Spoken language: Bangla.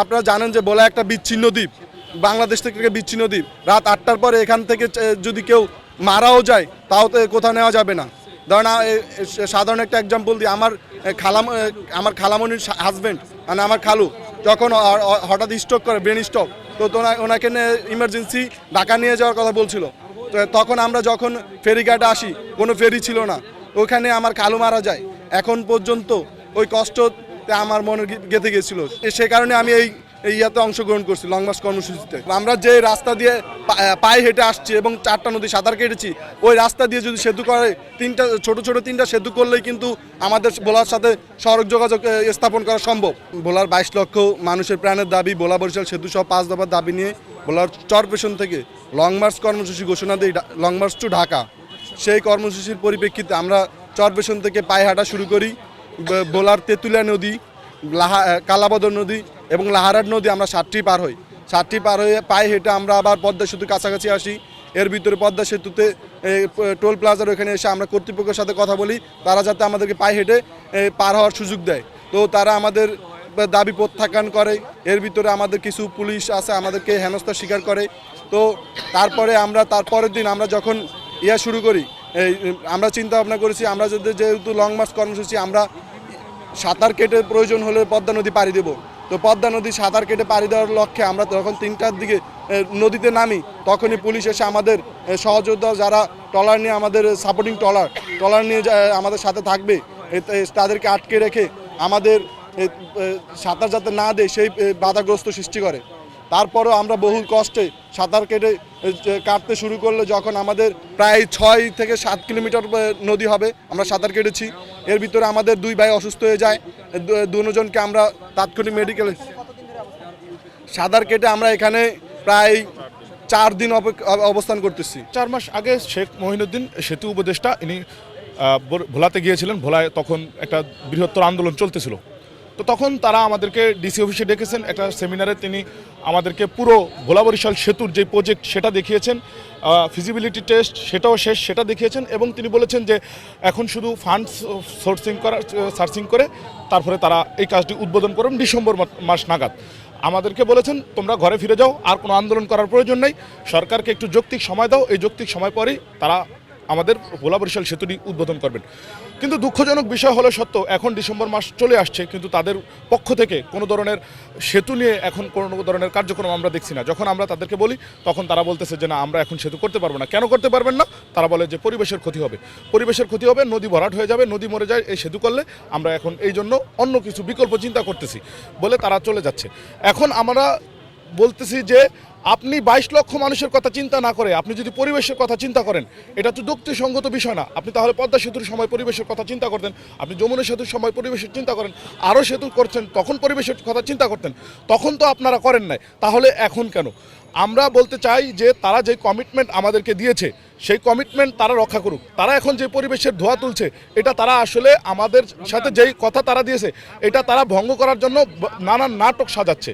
আপনারা জানেন যে ভোলা একটা বিচ্ছিন্ন দ্বীপ, বাংলাদেশ থেকে বিচ্ছিন্ন দ্বীপ। রাত 8টার পরে এখান থেকে যদি কেউ মারাও যায় তাও তো কোথাও নেওয়া যাবে না। ধরেন সাধারণ একটা এক্সাম্পল দিই, আমার খালামণির হাজব্যান্ড মানে আমার খালু যখন হঠাৎ স্ট্রোক করে, ব্রেন স্ট্রোক, তো ওনাকে ইমার্জেন্সি ঢাকা নিয়ে যাওয়ার কথা বলছিল। তো তখন আমরা যখন ফেরিঘাটে আসি, কোনো ফেরি ছিল না, ওখানে আমার খালু মারা যায়। এখন পর্যন্ত ওই কষ্ট আমার মনে গেঁথে গেছিল, সে কারণে আমি এই ইয়াতে অংশগ্রহণ করছি, লং মার্চ কর্মসূচিতে। আমরা যে রাস্তা দিয়ে পায়ে হেঁটে আসছি এবং 4টা নদী সাঁতার কেটেছি, ওই রাস্তা দিয়ে যদি সেতু করে, ছোট তিনটা সেতু করলেই কিন্তু আমাদের ভোলার সাথে সড়ক যোগাযোগ স্থাপন করা সম্ভব। ভোলার 22 লক্ষ মানুষের প্রাণের দাবি, ভোলা বরিশাল সেতু সহ 5 দফার দাবি নিয়ে ভোলার চরপেশন থেকে লং মার্চ কর্মসূচি ঘোষণা দিই, লং মার্চ টু ঢাকা। সেই কর্মসূচির পরিপ্রেক্ষিতে আমরা চরপেশন থেকে পায়ে হাঁটা শুরু করি। ভোলার তেঁতুলিয়া নদী, কালাবদর নদী এবং লাহারাট নদী আমরা 7টি পার হই। 7টি পার হয়ে পায়ে হেঁটে আমরা আবার পদ্মা সেতুর কাছাকাছি আসি। এর ভিতরে পদ্মা সেতুতে টোল প্লাজার ওখানে এসে আমরা কর্তৃপক্ষের সাথে কথা বলি, তারা যাতে আমাদেরকে পায়ে হেঁটে পার হওয়ার সুযোগ দেয়। তো তারা আমাদের দাবি প্রত্যাখ্যান করে। এর ভিতরে আমাদের কিছু পুলিশ আছে, আমাদেরকে হেনস্থা স্বীকার করে। তো তারপরে তার পরের দিন আমরা যখন শুরু করি, আমরা চিন্তা ভাবনা করেছি আমরা যেহেতু লং মার্চ কর্মসূচি, আমরা সাঁতার কেটে প্রয়োজন হলে পদ্মা নদী পাড়ি দেব। তো পদ্মা নদী সাঁতার কেটে পাড়ি দেওয়ার লক্ষ্যে আমরা যখন 3টার দিকে নদীতে নামি, তখনই পুলিশ এসে আমাদের সহযোদ্ধা যারা ট্রলার নিয়ে, আমাদের সাপোর্টিং ট্রলার নিয়ে আমাদের সাথে থাকবে, তাদেরকে আটকে রেখে আমাদের সাঁতার যাতে না দেয় সেই বাধাগ্রস্ত সৃষ্টি করে। তারপরেও আমরা বহু কষ্টে সাঁতার কাটতে শুরু করলে যখন আমাদের প্রায় 6 থেকে 7 কিলোমিটার নদী হবে, আমরা সাঁতার কেটেছি। এর ভিতরে আমাদের 2 ভাই অসুস্থ হয়ে যায়, দুজনকে আমরা তাৎক্ষণিক মেডিকেলে সাঁতার কেটে আমরা এখানে প্রায় 4 দিন অবস্থান করতেছি। 4 মাস আগে শেখ মহিনুদ্দিন সেতু উপদেষ্টা ইনি ভোলাতে গিয়েছিলেন। ভোলায় তখন একটা বৃহত্তর আন্দোলন চলতেছিল। তো তখন তারা আমাদেরকে ডিসি অফিসে ডেকেছেন, একটা সেমিনারে তিনি আমাদেরকে পুরো ভোলা বরিশাল সেতুর যে প্রজেক্ট সেটা দেখিয়েছেন, ফিজিবিলিটি টেস্ট সেটাও শেষ, সেটা দেখিয়েছেন। এবং তিনি বলেছেন যে এখন শুধু ফান্ডস সার্চিং করে তারপরে তারা এই কাজটি উদ্বোধন করবেন ডিসেম্বর মাস নাগাদ। আমাদেরকে বলেছেন তোমরা ঘরে ফিরে যাও, আর কোনো আন্দোলন করার প্রয়োজন নেই, সরকারকে একটু যৌক্তিক সময় দাও, এই যৌক্তিক সময় পরেই তারা আমাদের ভোলা বরিশাল সেতুটি উদ্বোধন করবেন। কিন্তু দুঃখজনক বিষয় হলো সত্য, এখন ডিসেম্বর মাস চলে আসছে, কিন্তু তাদের পক্ষ থেকে কোনো ধরনের সেতু নিয়ে এখন কোনো ধরনের কার্যক্রম আমরা দেখছি না। যখন আমরা তাদেরকে বলি তখন তারা বলতেছে যে না, আমরা এখন সেতু করতে পারবো না। কেন করতে পারবেন না? তারা বলে যে পরিবেশের ক্ষতি হবে, নদী ভরাট হয়ে যাবে, নদী মরে যায় এই সেতু করলে, আমরা এখন এই জন্য অন্য কিছু বিকল্প চিন্তা করতেছি বলে তারা চলে যাচ্ছে। এখন আমরা বলতেছি যে আপনি 22 লক্ষ মানুষের কথা চিন্তা না করে আপনি যদি পরিবেশের কথা চিন্তা করেন, এটা তো যুক্তিসঙ্গত বিষয় না। আপনি তাহলে পদ্মা সেতুর সময় পরিবেশের কথা চিন্তা করতেন, আপনি যমুনা সেতুর সময় পরিবেশের চিন্তা করেন, আরও সেতু করছেন তখন পরিবেশের কথা চিন্তা করতেন, তখন তো আপনারা করেন নাই, তাহলে এখন কেন? আমরা বলতে চাই যে তারা যে কমিটমেন্ট আমাদেরকে দিয়েছে সেই কমিটমেন্ট তারা রক্ষা করুক। তারা এখন যে পরিবেশের ধোঁয়া তুলছে, এটা তারা আসলে আমাদের সাথে যেই কথা তারা দিয়েছে এটা তারা ভঙ্গ করার জন্য নানান নাটক সাজাচ্ছে।